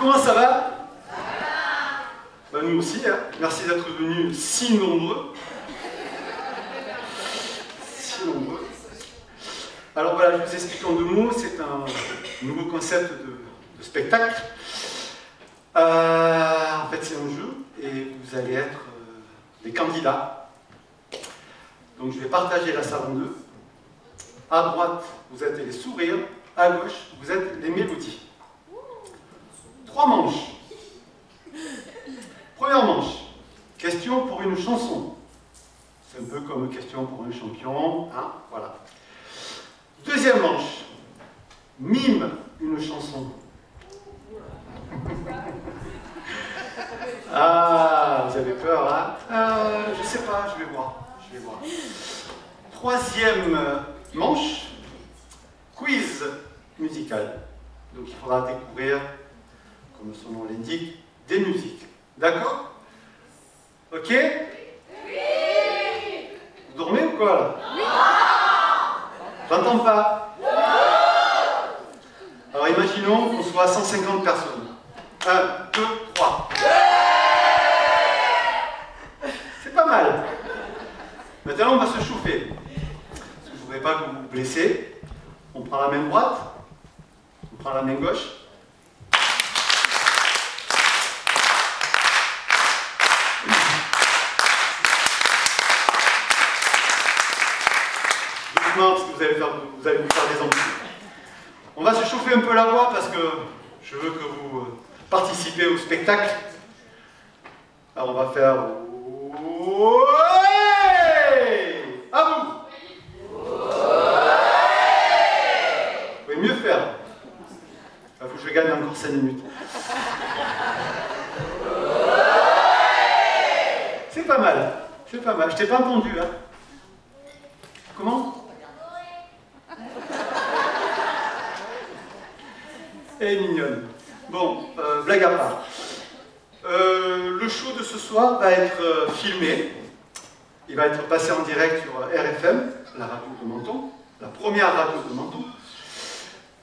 Comment ça va? Ben, nous aussi, hein. Merci d'être venus si nombreux. Si nombreux. Alors voilà, je vous explique en deux mots, c'est un nouveau concept de spectacle. En fait, c'est un jeu et vous allez être des candidats. Donc je vais partager la salle en deux. À droite, vous êtes les sourires. À gauche, vous êtes les mélodies. 3 manches. Première manche. Question pour une chanson. C'est un peu comme question pour un champion. Hein, voilà. Deuxième manche. Mime une chanson. Ah, vous avez peur, hein? Je sais pas, je vais voir. Troisième manche. Quiz musical. Donc il faudra découvrir, comme son nom l'indique, des musiques. D'accord? Ok? Oui! Vous dormez ou quoi là? Non! J'entends pas. Non! Alors imaginons qu'on soit 150 personnes. 1, 2, 3. C'est pas mal. Maintenant on va se chauffer. Parce que je ne voudrais pas que vous vous blessez. On prend la main droite, on prend la main gauche. Doucement, parce que vous allez vous faire des ampoules. On va se chauffer un peu la voix parce que je veux que vous participez au spectacle. Alors on va faire... Ouais! À vous! Mieux faire. Il faut que je gagne encore 5 minutes. C'est pas mal. C'est pas mal. Je t'ai pas entendu, hein. Comment? Elle est mignonne. Bon, blague à part. Le show de ce soir va être filmé. Il va être passé en direct sur RFM, la radio de Menton, la première radio de Menton.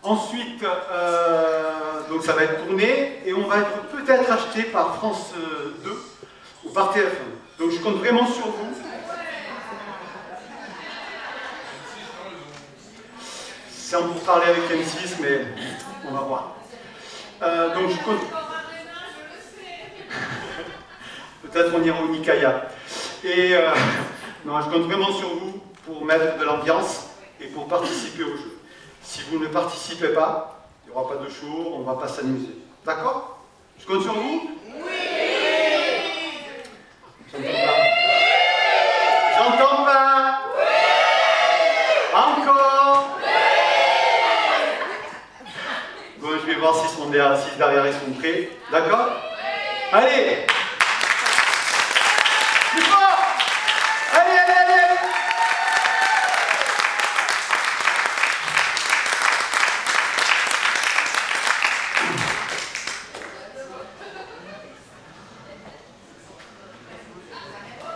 Ensuite, donc ça va être tourné et on va être peut-être acheté par France 2 ou par TF1. Donc je compte vraiment sur vous. C'est en pour parler avec M6, mais on va voir. Donc je compte... Peut-être on ira au Nikaya. Et non, je compte vraiment sur vous pour mettre de l'ambiance et pour participer au jeu. Si vous ne participez pas, il n'y aura pas de show, on ne va pas s'amuser. D'accord? Je compte sur vous? Oui! J'entends pas. Oui! Encore? Oui! Bon, je vais voir si derrière ils sont prêts. D'accord? Oui! Allez! Plus fort! Allez, allez, allez!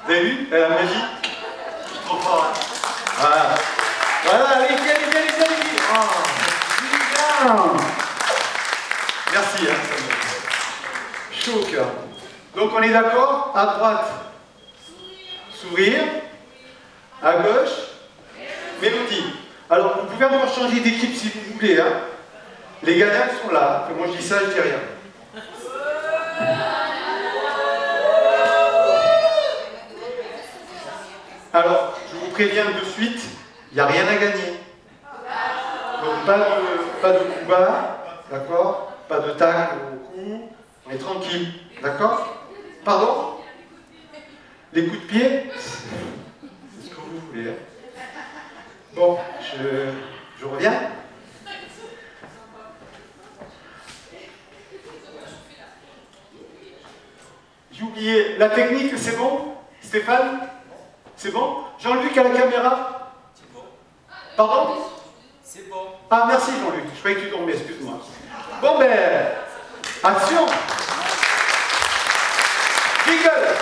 Vous avez vu? La magie? Je suis trop fort. Hein. Voilà. Voilà, allez, allez. Oh, bien. Merci. Hein, ça me... Chaud au cœur. Donc on est d'accord? À droite, sourire. À gauche, mélodie. Alors vous pouvez encore changer d'équipe si vous voulez. Hein. Les gagnants sont là. Moi je dis ça, je dis rien. Alors, je vous préviens de suite, il n'y a rien à gagner. Donc pas de coup bas, d'accord? Pas de tacle au cou, on est tranquille, d'accord? Pardon? Les coups de pied? C'est ce que vous voulez. Hein? Bon, je reviens. J'ai oublié, la technique, c'est bon? Stéphane? C'est bon? Jean-Luc à la caméra? C'est bon. Pardon? C'est bon. Ah, merci Jean-Luc. Je croyais que tu dormais, excuse-moi. Bon ben, action! Jingle!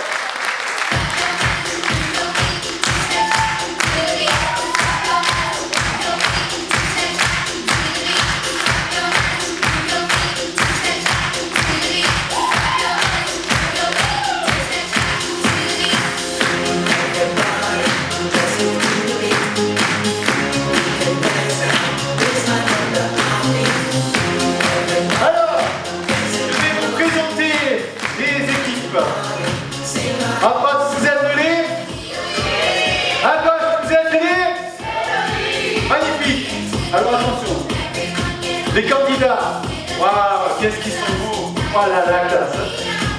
Alors attention, les candidats, waouh, qu'est-ce qu'ils sont beaux. Oh là là, classe.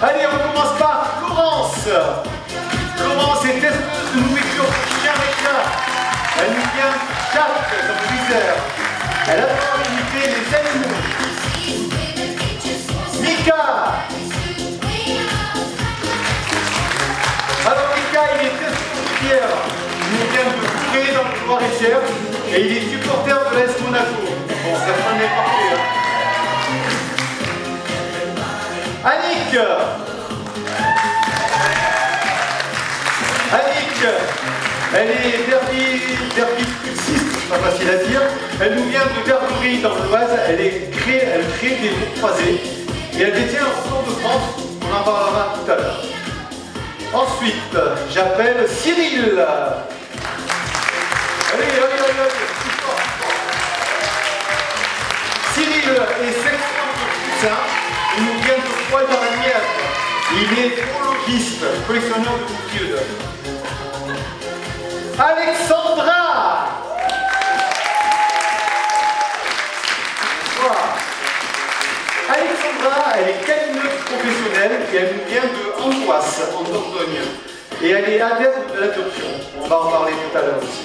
Allez, on commence par Laurence. Laurence est testeuse de nourriture pour chien avec chat. Elle nous vient du chat dans le viseur. Elle adore imiter les animaux. Mika. Alors Mika, il est testeur Pierre. Il nous vient de Touré dans le Loir-et-Cher et il est supporter de l'AS Monaco. Bon, personne n'est parfait. Annick. Annick, elle est derby pulsiste, c'est pas facile à dire. Elle nous vient de Verberie dans l'Oise. Elle crée des roues croisées et elle détient un record de France. On en parlera tout à l'heure. Ensuite, j'appelle Cyril. Allez, plus fort. Cyril est sextant de poussin. Il nous vient de Poil dans la Nièvre. Il est zoologiste, collectionneur de boucles. Alexandra. Bonsoir. Alexandra, elle est canineuse professionnelle et elle nous vient de Angoisse, en Dordogne. Et elle est adepte de l'adoption. On va en parler tout à l'heure aussi.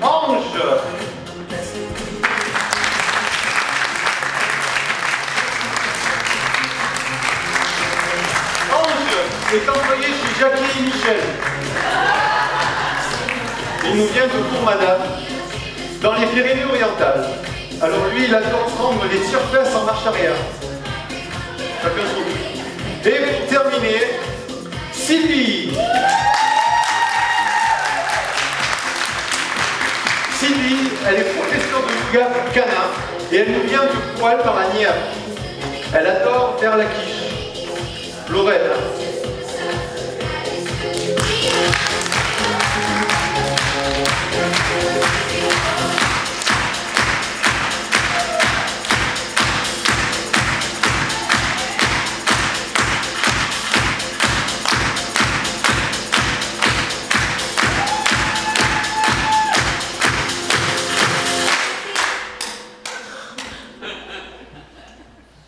Ange. Ange est employé chez Jackie et Michel. Il nous vient de Courmadame, dans les Pyrénées-Orientales. Alors lui, il adore prendre les surfaces en marche arrière. Chacun son tour. Et pour terminer, Sylvie. Sylvie, elle est professeure de yoga canin et elle nous vient de Poil dans la Nièvre. Elle adore faire la quiche. Lorraine.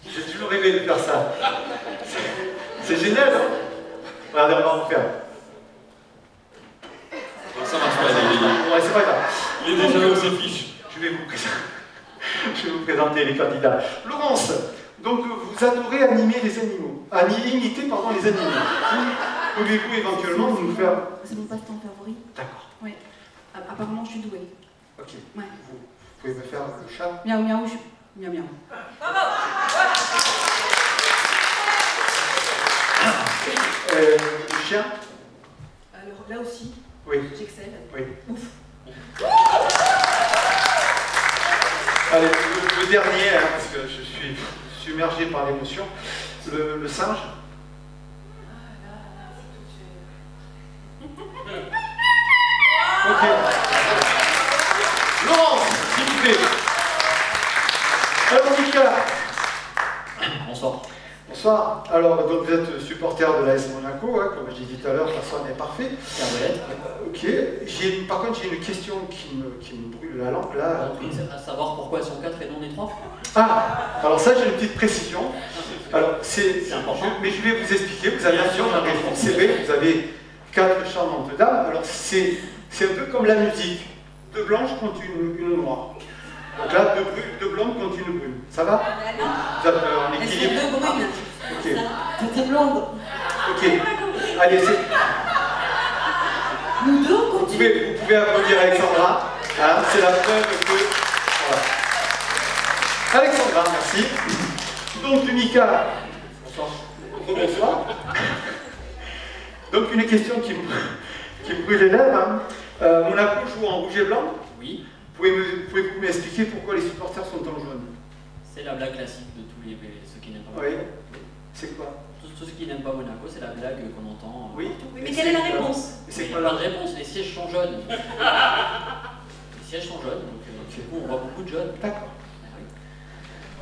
J'ai toujours rêvé de faire ça. C'est génial, hein? Regardez, on va en faire. Ça marche pas, ouais, c'est pas grave. il est déjà dans ses fiches. Je vais vous présenter les candidats. Laurence, donc vous adorez animer les animaux. Imiter, pardon, les animaux. Pouvez-vous éventuellement nous faire... C'est mon passe-temps favori. D'accord. Oui. Apparemment, je suis douée. Ok. Ouais. Vous pouvez me faire le chat? Miaou miaou, miaou miaou. Le chien? Alors là aussi, Oui. j'excelle. Oui. Ouf. Allez, le dernier, hein, parce que je suis submergé par l'émotion. Le singe? Ok. Laurence, s'il vous plaît. Alors, Mika. Bonsoir. Bonsoir. Alors, donc vous êtes supporter de l'AS Monaco, hein, comme je disais tout à l'heure, personne n'est parfait. Ok. Par contre, j'ai une question qui me brûle la langue là. À savoir pourquoi elles sont 4 et non les 3. Ah, alors ça, j'ai une petite précision. Alors, c'est important. mais je vais vous expliquer. Vous avez bien sûr la réponse. C'est vrai, vous avez 4 charmantes dames. Alors, c'est un peu comme la musique. Deux blanches contre une noire. Donc là, deux blondes contre une brune. Ça va? Vous êtes en Elles sont équilibre? deux brunes. Ok. T'étais blonde. Ok. Allez, c'est... Nous deux, on continue. Vous pouvez applaudir Alexandra. Hein, c'est la preuve que... Voilà. Alexandra, merci. Donc, Mika... Bonsoir. Bonsoir. Donc, une question qui me brûle les lèvres. Hein. Monaco joue en rouge et blanc. Oui. Pouvez-vous m'expliquer pourquoi les supporters sont en jaune? C'est la blague classique de tous ceux qui n'aiment pas Oui. Monaco. C'est quoi? Tous ceux qui n'aiment pas Monaco, c'est la blague qu'on entend. Oui. Oui, mais quelle est la réponse? C'est Il n'y quoi a pas la de réponse, les sièges sont jaunes. Les sièges sont jaunes, donc du coup on voit beaucoup de jaunes. D'accord. Ah oui.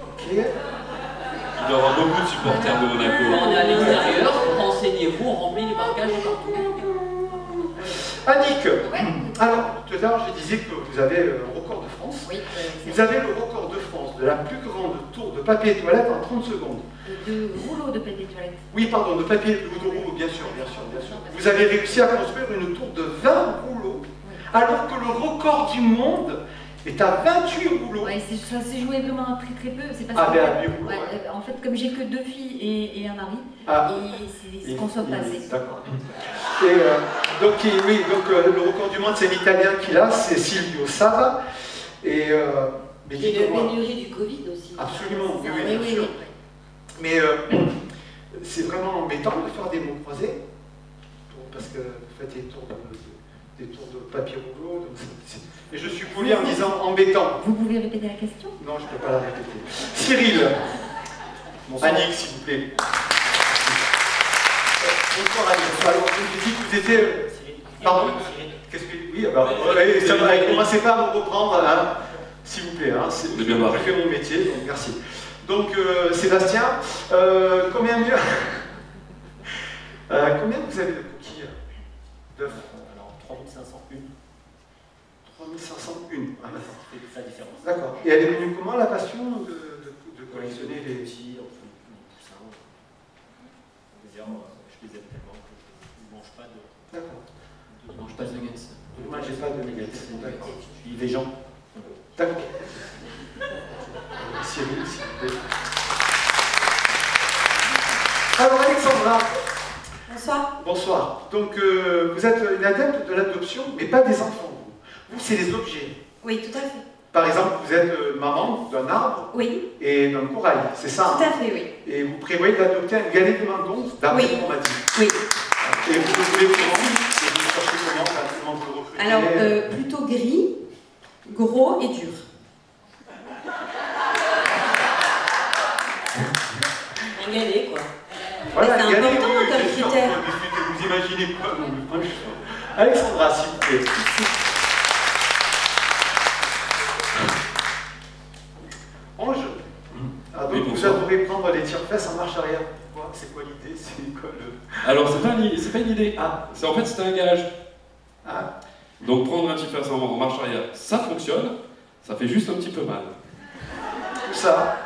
Ok. Il doit y avoir beaucoup de supporters de Quand on Monaco. est à l'extérieur, renseignez-vous, on remplit les parkages partout. Annick, alors tout à l'heure je disais que vous avez un record de France. France. Oui, Vous avez le record de France de la plus grande tour de papier toilette en 30 secondes. de rouleaux de papier toilette. Oui, pardon, de papier ou de rouleau, bien sûr, bien sûr, bien sûr. Vous avez réussi à construire une tour de 20 rouleaux, alors que le record du monde est à 28 rouleaux. Ouais, ça s'est joué vraiment très très peu. C'est parce Ah, qu'en ben, fait, à 8 rouleaux, ouais. en fait, comme j'ai que 2 filles et un mari, Ah. et c'est ce qu'on soit passé. D'accord. Et donc, oui, donc le record du monde, c'est l'Italien qui l'a, c'est Silvio Sava. Et, mais Il y a dites-moi- la pénurie du Covid aussi. Absolument, oui, Ça, oui, bien sûr. oui. Mais c'est vraiment embêtant de faire des mots croisés, parce que vous faites des tours de papier rouleau. Donc et je suis poli en disant embêtant. Vous pouvez répéter la question? Non, je ne peux pas la répéter. Cyril, Annick, s'il vous plaît. Bonsoir Annick. Alors, je vous ai dit que vous étiez. Pardon? Qu'est-ce que. Oui, alors, ça va, commencez pas à me reprendre, hein, s'il vous plaît. Hein, On est bien barré. je fais mon métier, donc merci. Donc, Sébastien, combien vous avez de coquilles d'œufs? Alors, 3501, 3501. Ah, d'accord. c'est sa différence. D'accord. Et elle est venue comment, la passion de collectionner les. petits, enfin, les poussins. D'ailleurs, je les aime tellement que je ne mange pas de. D'accord. Je ne mange pas de nuggets. Moi, j'ai pas de nuggets. D'accord. Je suis végan. D'accord. Cyril, s'il vous plaît. Alors, Alexandra, Bonsoir. bonsoir. Donc, vous êtes une adepte de l'adoption, mais pas des enfants. Vous, c'est des objets. Oui, tout à fait. Par exemple, vous êtes maman d'un arbre Oui, et d'un corail, c'est ça? tout Hein? à fait, oui. Et vous prévoyez d'adopter un galet de Mendonce, d'après Oui. ce qu'on m'a dit. Oui. Et vous le voulez comment? Et vous cherchez comment vous le recrutez? Alors, plutôt gris, gros et dur. Un galet, quoi. Voilà, c'est un galet, important oui, comme bien sûr. critère. Vous imaginez quoi? Non, mais franchement. Alexandra, s'il vous plaît. Ange, ah, donc Oui, vous bonsoir. adorez prendre les tire-fesses en marche arrière. C'est quoi l'idée? C'est quoi le... Alors, c'est pas une idée. Ah, En fait, c'était un gage. ah, Donc, prendre un tire-fesses en marche arrière, ça fonctionne. Ça fait juste un petit peu mal. tout ça.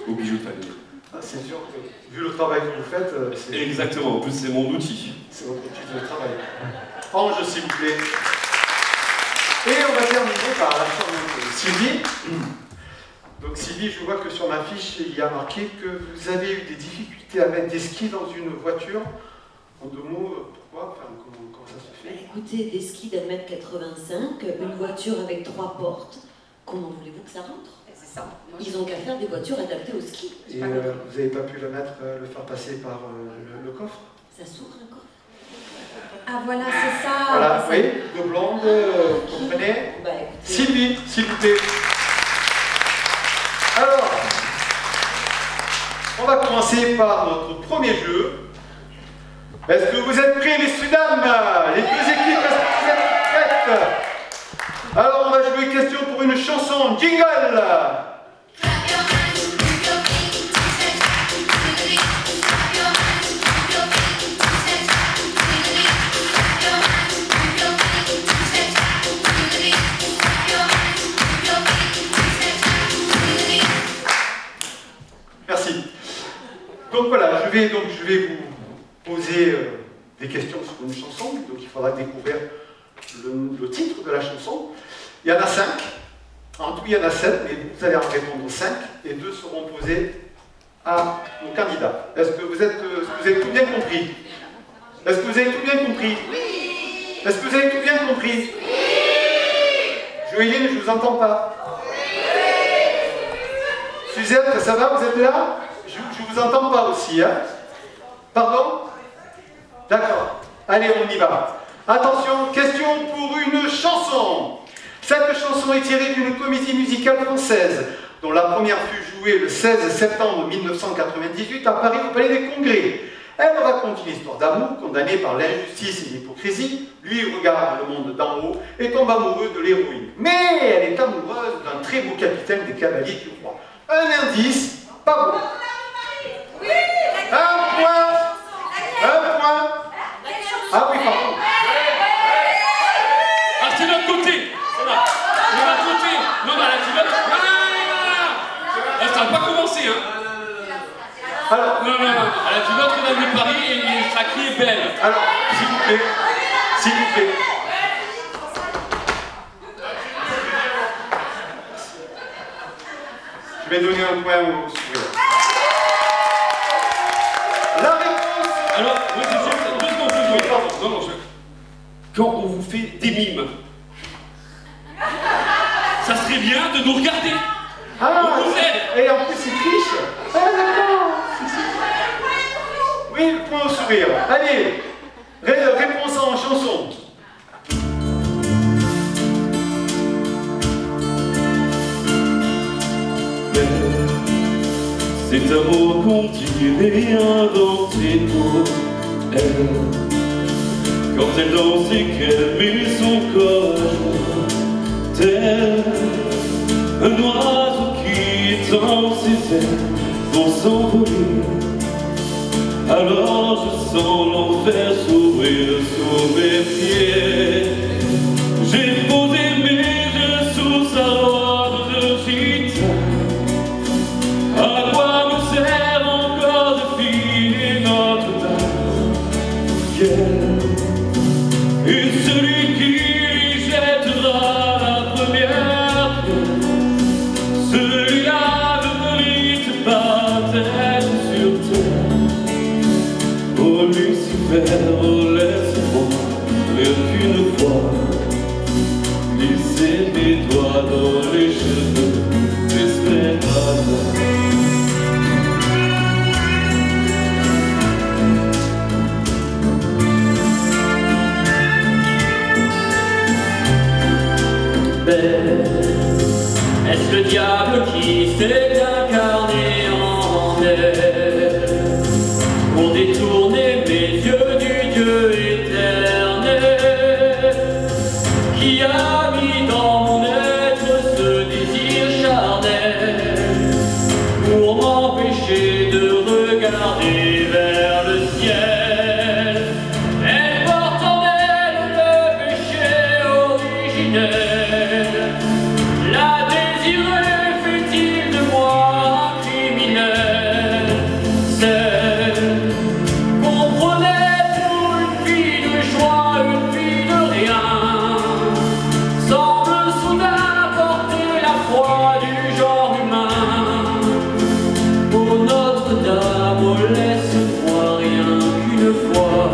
Au bijou de famille. Ah, c'est sûr que, vu le travail que vous faites, c'est Exactement. En plus, c'est mon outil. votre outil de travail. Ange, s'il vous plaît. Et on va terminer par la charmante Sylvie. Donc Sylvie, je vois que sur ma fiche, il y a marqué que vous avez eu des difficultés à mettre des skis dans une voiture. En 2 mots, pourquoi? Enfin, comment ça se Bah, fait? écoutez, des skis d'1,85 m, une voiture avec 3 portes. Comment voulez-vous que ça rentre? C'est ça. Ils ont qu'à faire des voitures adaptées au ski. Et vous n'avez pas pu le faire passer par le coffre? Ça s'ouvre un coffre. Ah voilà, c'est ça. Voilà, c'est oui, ça. de blonde, vous comprenez? Bah écoutez, Sylvie, s'il vous plaît. Alors, on va commencer par notre premier jeu. Est-ce que vous êtes prêts, messieurs, dames? Les 2 équipes, est-ce que vous êtes prêtes? Alors, on va jouer question pour une chanson. Jingle! Merci. Donc voilà, je vais vous poser des questions sur une chanson, donc il faudra découvrir le titre de la chanson. Il y en a 5, en tout il y en a 7, mais vous allez en répondre 5, et 2 seront posés à nos candidats. Est-ce que vous avez tout bien compris? Est-ce que vous avez tout bien compris? Oui. Est-ce que vous avez tout bien compris? Oui. Joéline, je ne vous entends pas. Suzette, ça va, vous êtes là? Je ne vous entends pas aussi, hein? Pardon? D'accord. Allez, on y va. Attention, question pour une chanson. Cette chanson est tirée d'une comédie musicale française, dont la première fut jouée le 16 septembre 1998 à Paris au Palais des Congrès. Elle raconte une histoire d'amour condamné par l'injustice et l'hypocrisie. Lui regarde le monde d'en haut et tombe amoureux de l'héroïne. Mais elle est amoureuse d'un très beau capitaine des cavaliers du roi. Un indice, pas bon. Un point. Un point. Ah oui, pardon. Ah, c'est notre côté. C'est là. C'est notre côté. Non, mais la pilote. Ça n'a pas commencé, hein. Alors, Non, non, non. À la pilote, on a vu Paris et sa clé est belle. alors, s'il vous plaît, s'il vous plaît. Je vais donner un point au sourire. La réponse. Alors, oui, c'est sûr, 2 secondes, 2 secondes. Pardon, non, non, quand on vous fait des mimes, ça serait bien de nous regarder. Ah, On vous aide. et en plus, il triche. Ah, d'accord. Oui, le point au sourire. Allez, réponse en chanson. C'est un mot qu'on dirait inventé pour elle. Quand elle danse et qu'elle met son corps à jour, tel un oiseau qui étend ses ailes pour s'envoler. Alors je sens l'enfer s'ouvrir sous mes pieds. J'ai posé mes yeux sous sa robe de gitane. À quoi me sert encore de filer Notre-Dame? Et celui qui jettera la première pierre, celui-là ne mérite pas d'être sur terre. Oh Lucifer, oh laisse-moi rien qu'une fois glisser mes doigts dans les cheveux d'Esmeralda. Est-ce le diable qui s'est incarné en elle pour détourner mes yeux du Dieu éternel, qui a mis dans mon être ce désir charnel pour m'empêcher de regarder vers le ciel? Elle porte en elle le péché originel. La désirer fait-il de moi un criminel? Celle qu'on prenait pour une fille de joie, une fille de rien, semble soudain porter la foi du genre humain. Pour Notre-Dame, oh laisse-moi rien qu'une fois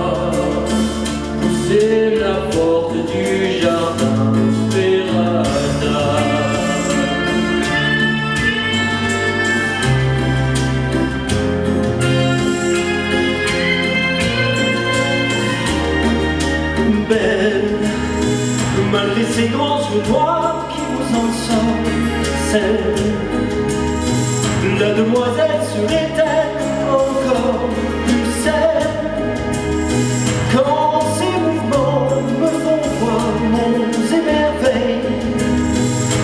pousser la porte du jardin Sperada. Belle, malgré ces grands yeux noirs qui vous ensorcellent, la demoiselle serait-elle encore plus seule quand ses mouvements me font voir monts et merveilles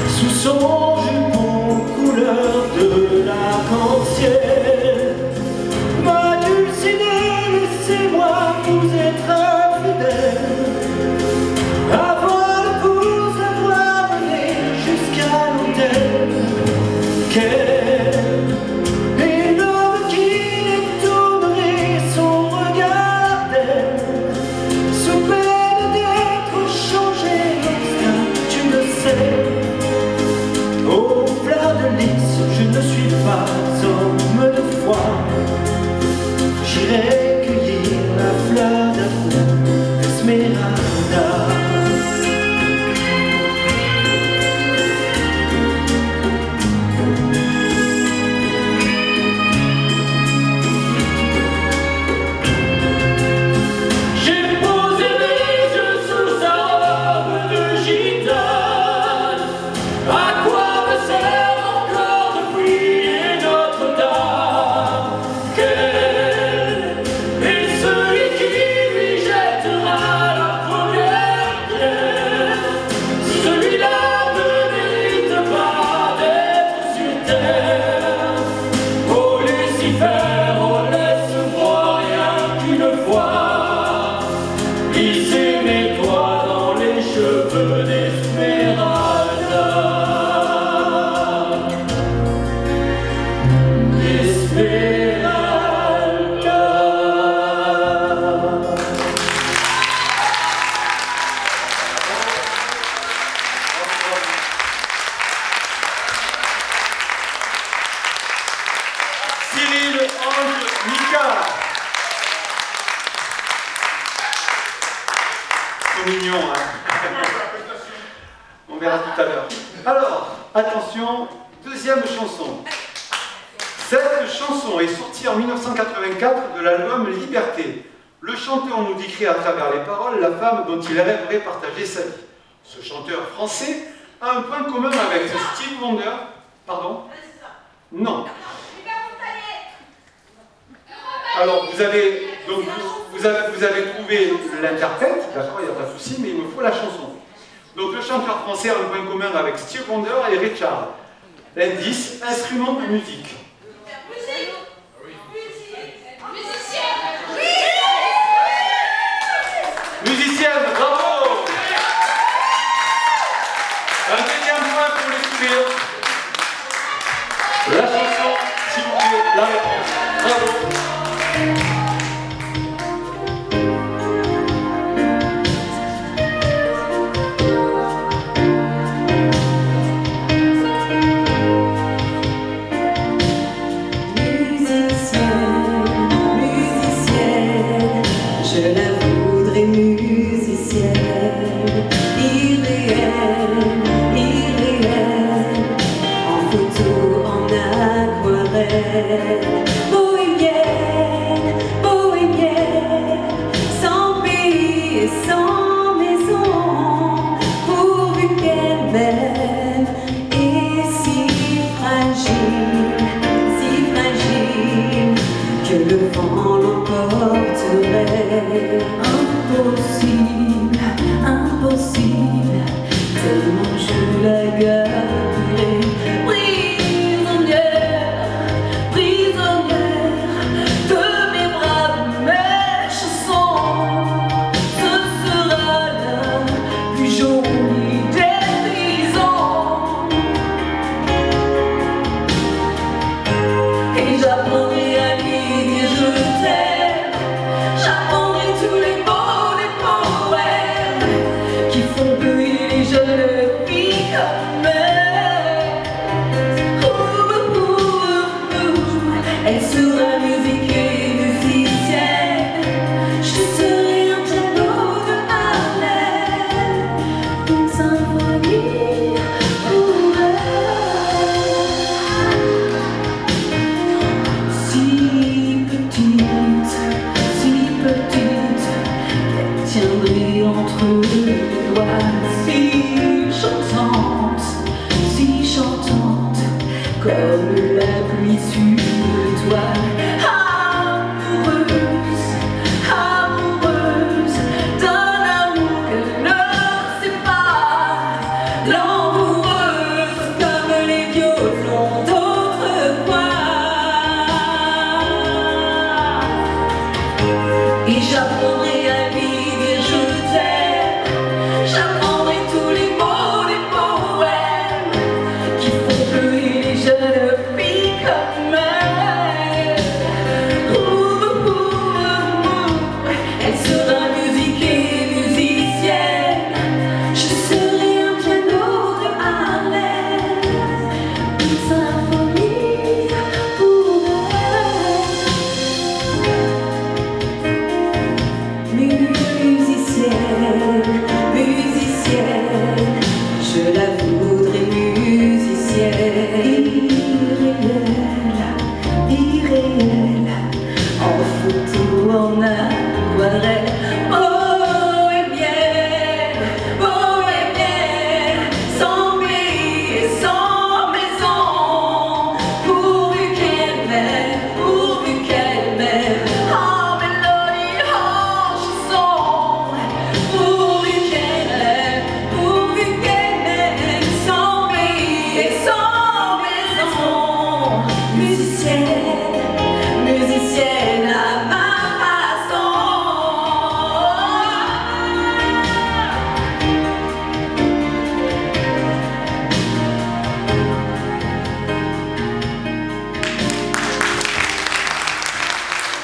sous son jupon couleur de l'arc-en-ciel? Ma Dulcinée, laissez-moi vous être infidèle avant de vous avoir mené jusqu'à l'autel. Quel est l'homme qui détournerait son regard d'elle sous peine d'être changé lorsque tu le sais? Oh Attention, deuxième chanson. Cette chanson est sortie en 1984 de l'album Liberté. Le chanteur nous décrit à travers les paroles la femme dont il rêverait partager sa vie. Ce chanteur français a un point commun avec Stevie Wonder. Pardon? Non. Alors, vous avez trouvé l'interprète, d'accord, il n'y a pas de souci, mais il me faut la chanson. Donc, le chanteur français a un point commun avec Stevie Wonder et Richard. L'indice, instrument de musique. Musicienne, bravo! Un deuxième point pour les sourires. La chanson, s'il vous plaît, la réponse. Bravo! Bohémienne, bohémienne, sans pays et sans maison, pourvu qu'elle m'aime, et si fragile que le vent l'emporterait. Impossible, impossible, tellement je la garderai. Elle sera musique et musicienne. Je serai un piano de Harlem, une symphonie pour elle. Si petite, qu'elle tiendrait entre les doigts. Si chantante, comme la pluie sur le toit. Amoureuse, amoureuse d'un amour qu'elle ne sait pas. L'amoureuse comme les violons d'autrefois. Et j'apprendrai à lui dire je t'aime. J'apprendrai tous les mots des poèmes qui font pleurer les jeunes filles comme elle. Elle sera musique et musicienne. Je serai un piano de Harlem, une symphonie pour elle. Musicienne, musicienne, je la voudrais musicienne. Irréelle, en photo, en aquarelle. Bohémienne, bohémienne, sans pays et sans maison, pourvu qu'elle m'aime, en mélodie, en chanson, pourvu qu'elle m'aime, sans pays et sans maison. Musicienne, musicienne à ma façon.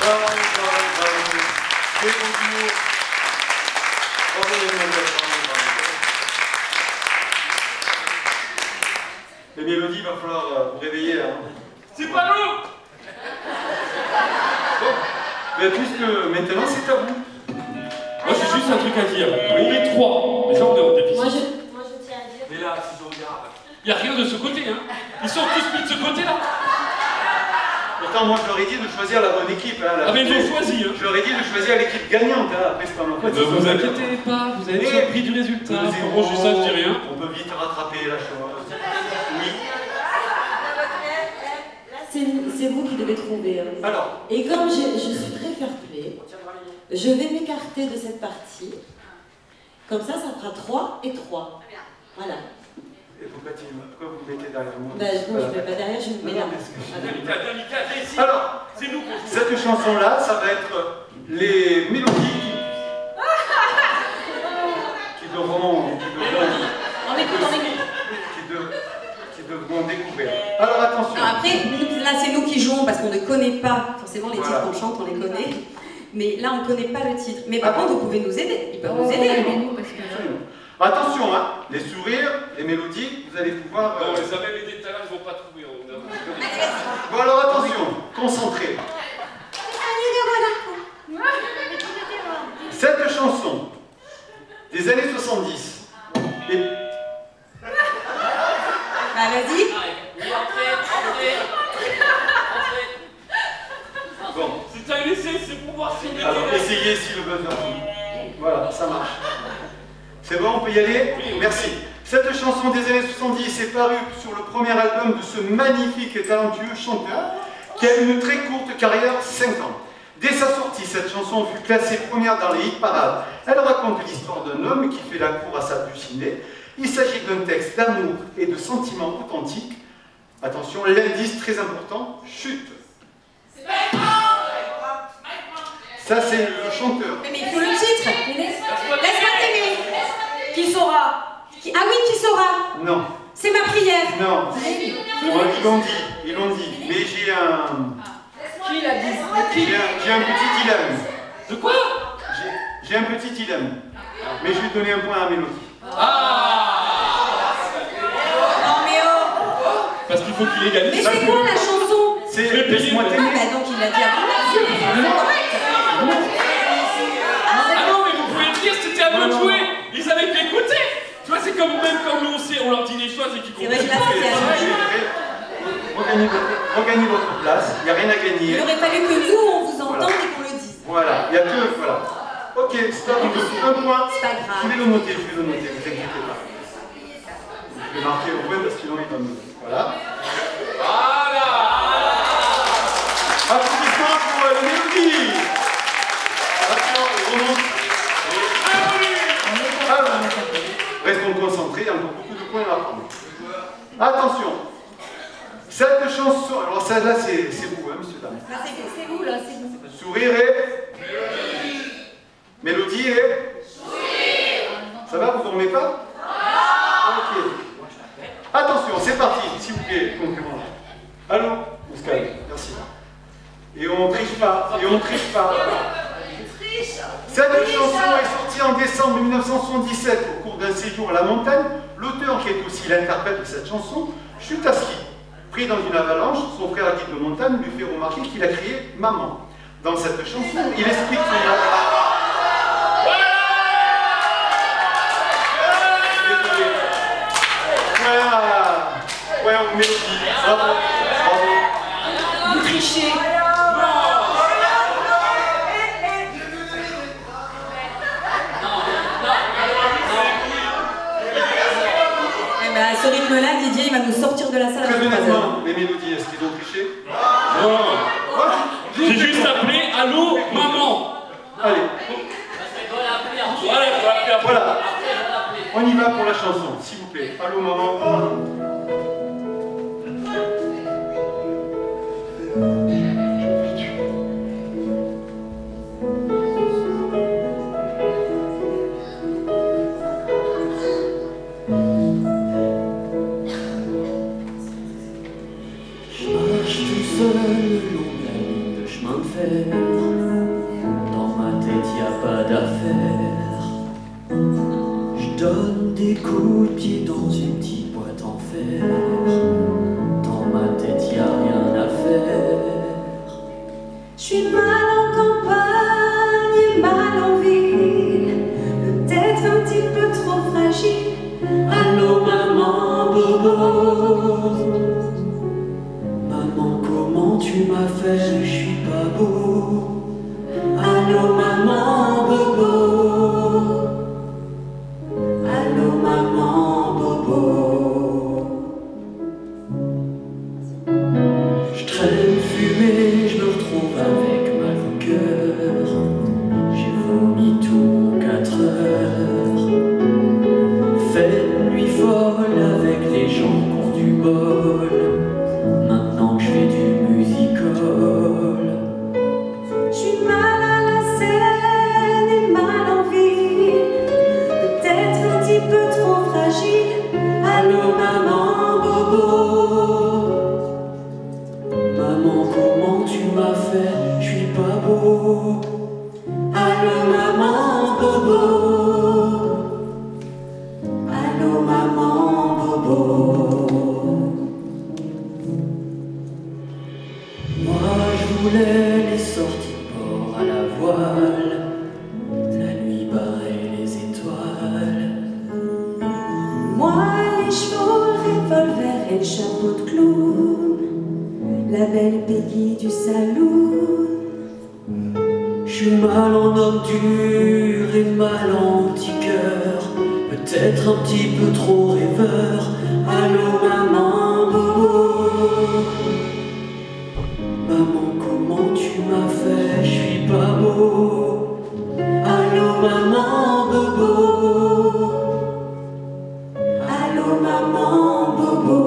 Bravo, bravo, bravo. C'est bon duo. Bravo les mélodies, bravo. Les mélodies, il va falloir vous réveiller. Hein. C'est pas nous! Bon. Mais puisque maintenant c'est à vous. Moi j'ai juste un truc à dire. On est trois, mais ça on est Moi déficit. je tiens à dire. Mais là, si je regarde. Il n'y a rien de ce côté, hein. Ils sont tous mis de ce côté-là. Pourtant, moi, je leur ai dit de choisir la bonne équipe. Hein, Ah, mais ils ont choisi, hein. Je leur ai dit de choisir l'équipe gagnante. Hein. Après, c'est pas ma faute. Ne vous inquiétez pas, vous avez surpris du résultat. Bon, je dis ça, je dis rien. On peut vite rattraper la chose. Oui. C'est vous qui devez trouver. Hein. Alors. Et comme je suis très fair-play, je vais m'écarter de cette partie. Comme ça fera 3 et 3. Voilà. Et pourquoi vous me mettez derrière moi? Ben, je ne me mets pas derrière, je me mets là. Alors, cette chanson-là, ça va être les mélodies qui devront découvrir. Alors attention. Alors après, là c'est nous qui jouons parce qu'on ne connaît pas forcément les titres qu'on chante, on les connaît. Mais là on ne connaît pas le titre. Mais par contre vous pouvez nous aider. Ils peuvent nous aider. Attention, hein, les sourires, les mélodies, vous allez pouvoir. Non, les avait aidés tout à l'heure, ils vont pas trouver. Bon alors attention, concentrez. Cette chanson des années 70 est... Bah vas-y. Bon. C'est un essai, c'est pour voir si on est... Alors essayez si le buzzer. Voilà, ça marche. C'est bon, on peut y aller? Oui, merci. Cette chanson des années 70 est parue sur le premier album de ce magnifique et talentueux chanteur qui a eu une très courte carrière, 5 ans. Dès sa sortie, cette chanson fut classée première dans les hit parades. Elle raconte l'histoire d'un homme qui fait la cour à sa pucinée. Il s'agit d'un texte d'amour et de sentiments authentiques. Attention, l'indice très important, chute. Ça, c'est le chanteur. Mais il faut le titre. Laisse-moi t'aimer. Qui saura? Ah oui, qui saura? Non. C'est ma prière. Non. Ils l'ont dit. Mais j'ai un... Qui l'a dit? J'ai un petit dilemme. De quoi? J'ai un petit dilemme. Mais je vais donner un point à la mélodie. Ah! Non mais oh. Parce qu'il faut qu'il égalise. Mais c'est quoi la chanson? C'est Laisse-moi t'aimer. Ah bah donc il l'a dit avant. Ah non, mais vous pouvez le dire, c'était à eux de jouer. Ils avaient que l'écouter. Tu vois, c'est comme même quand nous on leur dit des choses et qu'ils comprennent. C'est vrai que là c'était à nous. Regagnez votre place, il n'y a rien à gagner. Il aurait fallu que nous on vous entende et qu'on le dise. Voilà, il y a que... Voilà. Ok, stop, il vous faut un point. C'est pas grave. Je vais le noter, vous inquiétez pas. Je vais marquer au point parce que sinon il va me... Voilà. Voilà. Applaudissements pour la mélodie. Attention, on remonte. Restons concentrés, il y a encore beaucoup de points à prendre. Attention. Cette chanson, alors celle-là c'est vous, hein, monsieur dame. C'est vous là, c'est vous. Sourire et... Mélodie et... Ça va, vous dormez pas? Ok. Attention, c'est parti, s'il vous plaît, concurrent. Allô? On se calme, merci. Et on triche pas, Cette chanson est sortie en décembre 1977 au cours d'un séjour à la montagne. L'auteur, qui est aussi l'interprète de cette chanson, chute à ski. Pris dans une avalanche, son frère guide de montagne lui fait remarquer qu'il a crié « Maman ». Dans cette chanson, il explique son... Désolé. Ouais, on mélodie. Bravo. Vous trichez. Ce rythme-là, Didier, il va nous sortir de la salle Très à 3 heures. honnêtement, les mélodies, est-ce qu'ils ont triché? Non. J'ai juste appelé « Allô, maman ». Allez. Voilà. On y va pour la chanson, s'il vous plaît. Allô, maman. Dans ma tête y a pas d'affaire. Je donne des coups de pied dans une petite boîte en fer. Dans ma tête y a rien à faire. Je suis mal en campagne et mal en ville, peut-être un petit peu trop fragile. Allô maman, bobo. Maman, comment tu m'as fait, je suis pas beau. Allô maman bobo. Allô maman bobo. Je traîne fumée, je me retrouve avec mal au cœur. J'ai vomi tout 4 heures. Fait nuit folle avec les gens qui ont du bol. Maintenant que je fais du musical. Je suis mal à la scène et mal en ville, peut-être un petit peu trop fragile. Allô maman bobo. Maman, comment tu m'as fait, je suis pas beau. Allô maman bobo. Allô maman bobo. Moi je voulais les sorties de port à la voile, la nuit barrait les étoiles. Moi, les chevaux, le revolver et le chapeau de clown, la belle Peggy du saloon. Je suis mal en homme dur et mal en petit cœur, peut-être un petit peu trop rêveur. Allô maman bobo. Maman, comment tu m'as fait, je suis pas beau. Allô maman bobo. Allô maman bobo.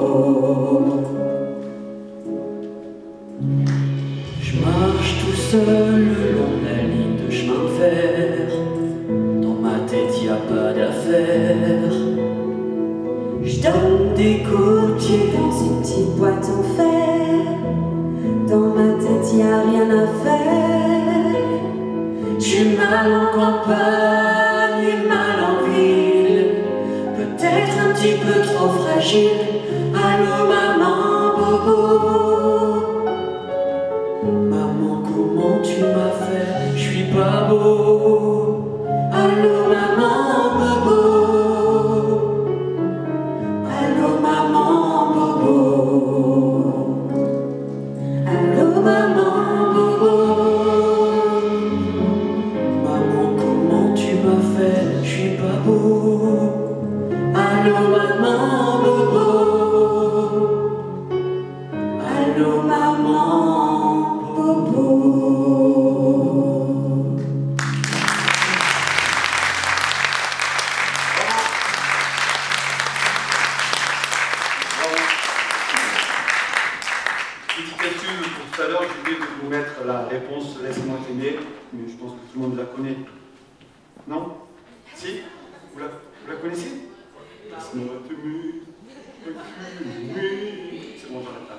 Je marche tout seul le long de la ligne de chemin de fer. Dans ma tête y a pas d'affaire. Je donne des coups de pied dans une petite boîte en fer. Dans ma tête y a rien à faire. Je suis mal en campagne et mal en ville, peut-être un petit peu trop fragile. Allô maman bobo. Maman, comment tu m'as fait, je suis pas beau. Allô maman bobo. Allô maman bobo. Allô maman bobo. Maman, comment tu m'as fait, je suis pas beau. Allô maman bobo. Allô maman bobo. Petite calcul pour tout à l'heure, j'ai oublié de vous mettre la réponse Laisse-moi t'aimer, mais je pense que tout le monde la connaît. Non? Si? Vous la connaissez? Laisse-moi t'aimer. C'est bon, j'arrête là.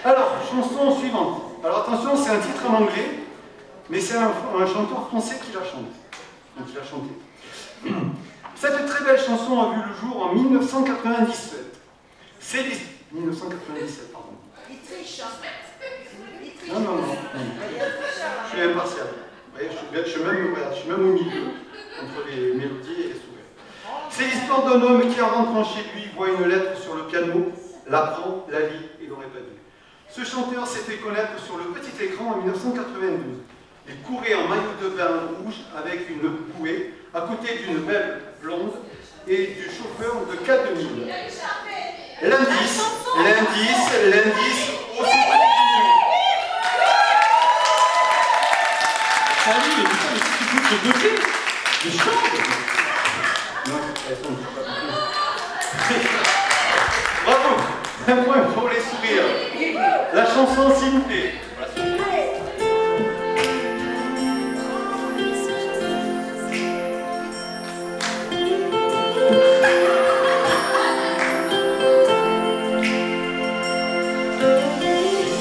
Alors, chanson suivante. Alors attention, c'est un titre en anglais, mais c'est un chanteur français qui la chante. Donc il l'a chanté. Cette très belle chanson a vu le jour en 1997. C'est 1997, pardon. Non. Je suis impartial. Vous voyez, je suis même au milieu, entre les mélodies et les sourires. C'est l'histoire d'un homme qui, en rentrant chez lui, voit une lettre sur le piano, la prend, la lit et l'aurait pas dû. Ce chanteur s'est fait connaître sur le petit écran en 1992. Il courait en maillot de bain rouge avec une bouée à côté d'une belle blonde et du chauffeur de 4000. L'indice, au Salut, mais putain, mais tu peux te bloquer. Je chante. Non, elles sont pas. Bravo, un point pour les sourires. La chanson, s'il vous plaît.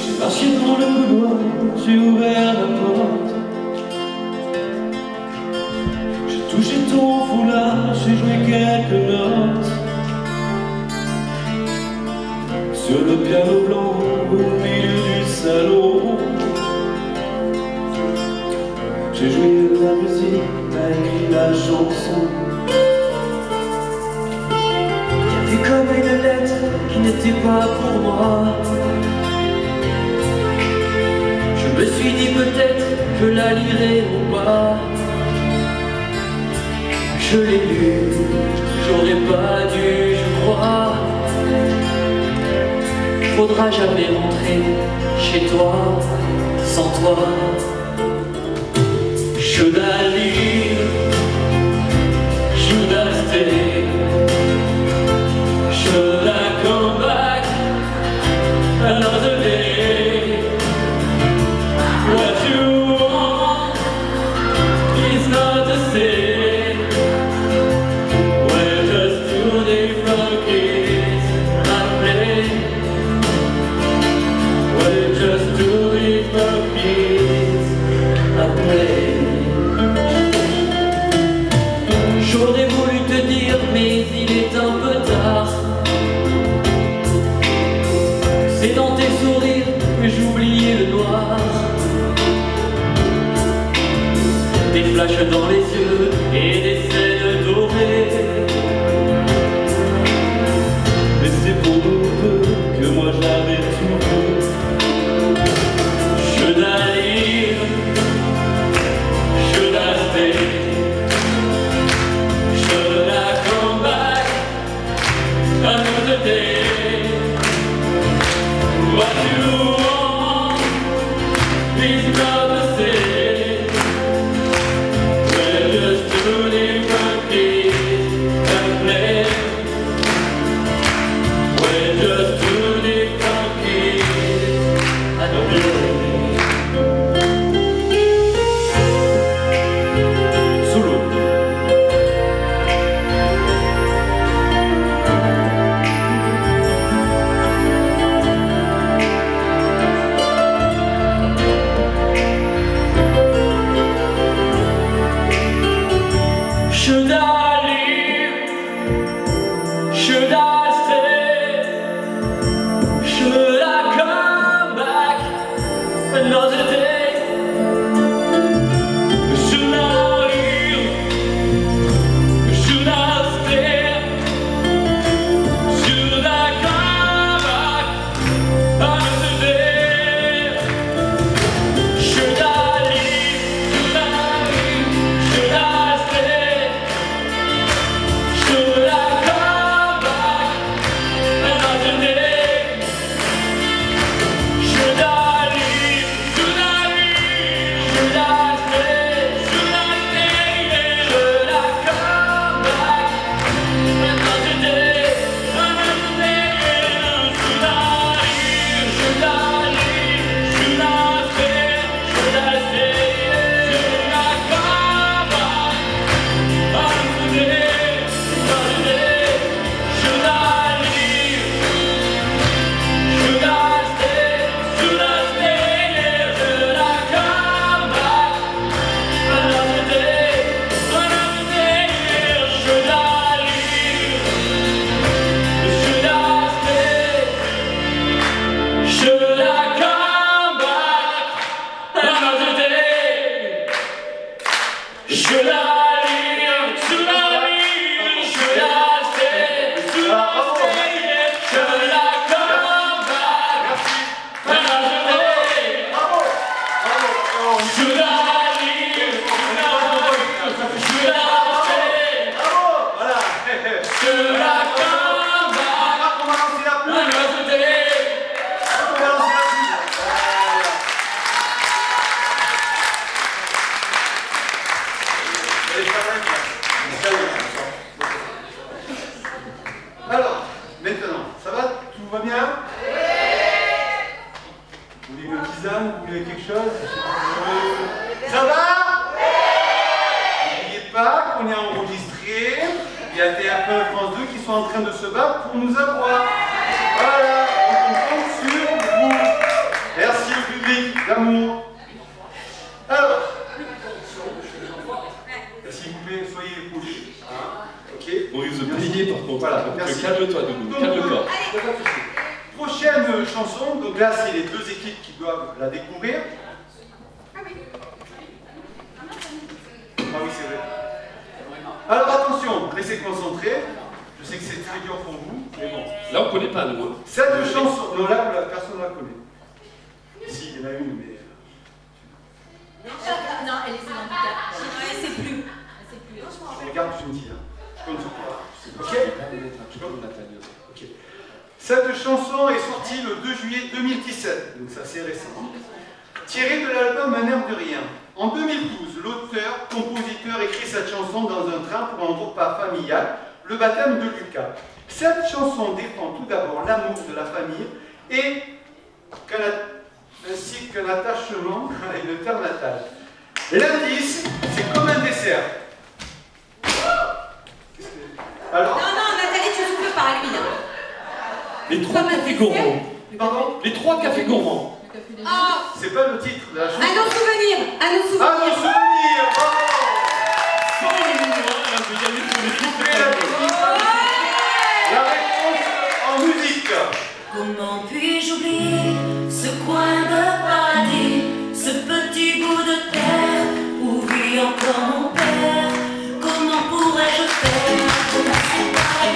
J'ai marché dans le couloir, j'ai ouvert la porte. J'ai touché ton foulard, j'ai joué quelques notes. Sur le piano blanc, au milieu du salon, j'ai joué de la musique, t'as écrit la chanson. Vu comme une lettre qui n'était pas pour moi. Je me suis dit peut-être je la lirai au bas. Je l'ai lu, j'aurais pas dû, je crois. Faudra jamais rentrer chez toi sans toi. Should I leave? Should I stay? Should I come back another day? What you want is not the same. We're just two different kids at play. We're just two different kids at play. J'aurais voulu te dire, mais il est un peu tard. C'est dans tes sourires que j'oubliais le noir. Des flashs dans les yeux et des scènes dorées. Mais c'est pour nous deux que moi j'avais tout vu. Should I leave? Should I stay? Should I come back another day? What you want is not the same. We're just two different kids that play. We're just two different kids at play. Solo. Should I leave? Should I stay? Should I come back another day? Should I leave? Should I stay? Should I come back another day? Should I leave? Should I leave? Should I stay? Should I come back another day? Should I leave? Should I leave? Should I stay? Should I stay? Should I come back another day? Another day? Should I leave? Should I leave? Should I stay? Should I stay? Should I come back another day? Another day? Should I leave? Should I stay? Should I stay? Should I come back another day? Another day? Should I leave? Should I stay? Should I come back another day? Should I leave? Should I leave? Should I stay? Should I stay? Should I come back another day? Should I leave? Should I stay? Voilà. Should I come back On va lancer la pluie. another day? On va lancer la pluie. Alors, maintenant, ça va? Tout va bien? Vous voulez une tisane? Vous voulez quelque chose? Ça va? N'oubliez pas qu'on est enregistré. Il y a TF1 et France 2 qui sont en train de se battre pour nous avoir. Voilà, donc on compte sur vous. Merci au public d'amour. Alors, s'il vous plaît, soyez polis. Ok. On risque de payer par contre. Voilà, Donc, merci. calme-toi, Doudou, Donc, calme-toi. prochaine chanson, donc là c'est les deux équipes qui doivent la découvrir. Ah oui, c'est vrai. Alors attention, restez concentrés. Je sais que c'est très dur pour vous, mais bon. Là, on connaît pas, nous. Hein. Cette chanson, non, là, personne ne la connaît. Si, il y en a une, mais. Non, elle est handicap. Elle sait plus. Regarde, tu me dis. Hein. Comme ça. Ok. Ok. Cette chanson est sortie le 2 juillet 2017, donc c'est assez récent. Tirée de l'album Un air de rien. En 2012, l'auteur, compositeur écrit cette chanson dans un train pour un repas familial, le baptême de Lucas. Cette chanson défend tout d'abord l'amour de la famille et ainsi qu'un attachement à une terre natale. L'indice, c'est comme un dessert. Alors, Non, Nathalie, tu souffles pas, lui. Hein. Les 3 cafés gourmands. pardon, Les 3 cafés gourmands. Ah, c'est pas le titre de la chanson. à nos souvenirs. À nos souvenirs. Ah, nos souvenirs, bravo. Sans le numéro 1, là, vous avez tous les trucs. La réponse en musique. Comment puis-je oublier ce coin de paradis, ce petit bout de terre où vit encore mon père? Comment pourrais-je faire pour me séparer?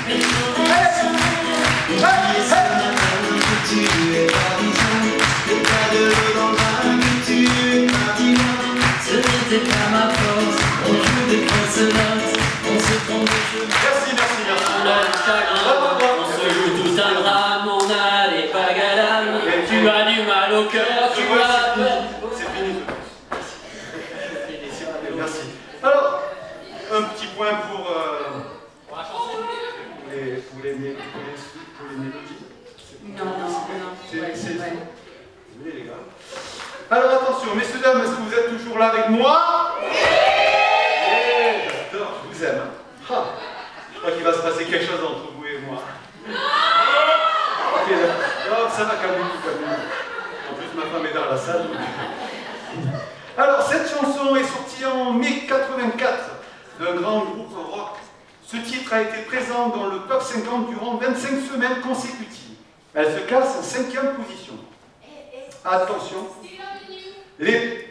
Mais j'aurais oublié ce matin que tu es parisien, et pas de l'eau dans le bain que tu es parisien. Ce n'était pas ma faute, on joue des fausses notes, on se trompe de cheveux. Merci, merci, merci. On a le chagrin, on se joue tout un drame, on a les pagalames. Tu as du mal au cœur, tu as peur. C'est fini. Merci. Alors, un petit point pour les mélodies. Non. C'est désolé les gars. Alors attention, messieurs dames, est-ce que vous êtes toujours là avec moi? J'adore, je vous aime. Ah, je crois qu'il va se passer quelque chose entre vous et moi. Ok, oh, ça va calmer. En plus, ma femme est dans la salle. Alors, cette chanson est sortie en mai 84 d'un grand groupe rock. Ce titre a été présent dans le top 50 durant 25 semaines consécutives. Elle se classe en 5e position. Attention, les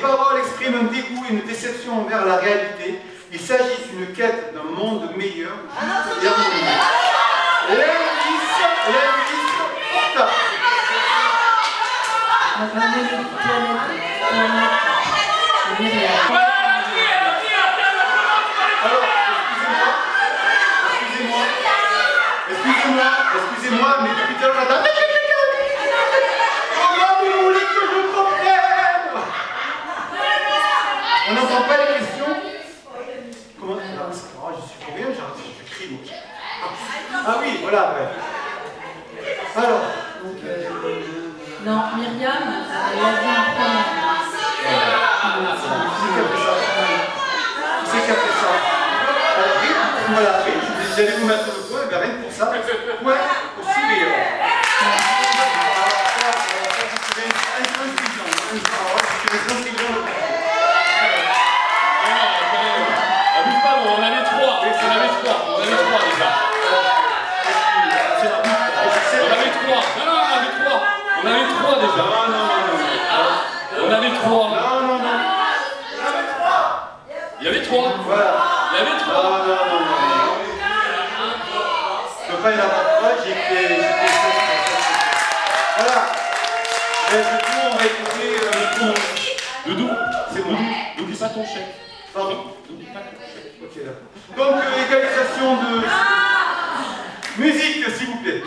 paroles expriment un dégoût et une déception envers la réalité. Il s'agit d'une quête d'un monde meilleur, juste et harmonieux. L'indice, portable. Alors, excusez-moi, mais depuis tout à l'heure, la dame... Comment vous voulez que je comprenne? On n'entend pas les questions? Comment? Oh, je suis combien? Je crie, moi. Ah oui, voilà, ouais. Alors, donc... Non, Myriam, elle a dit en premier. Qui c'est qui a fait ça? Voilà, j'allais vous mettre le point, et bien rien que pour ça, point au sourire. Abuse pas, on avait 3. On avait 3 déjà. On avait 3. Non, on avait 3. On avait 3 déjà. On avait 3. Non. Il y avait 3. Voilà. Il y avait 3. Non. Je peux pas y en avoir 3, j'ai fait 5. Voilà. Et du coup, on va écouter Doudou, c'est bon. n'oublie pas ton chèque. Pardon. N'oublie pas ton chèque. Ok, d'accord. Donc, égalisation de musique, s'il vous plaît.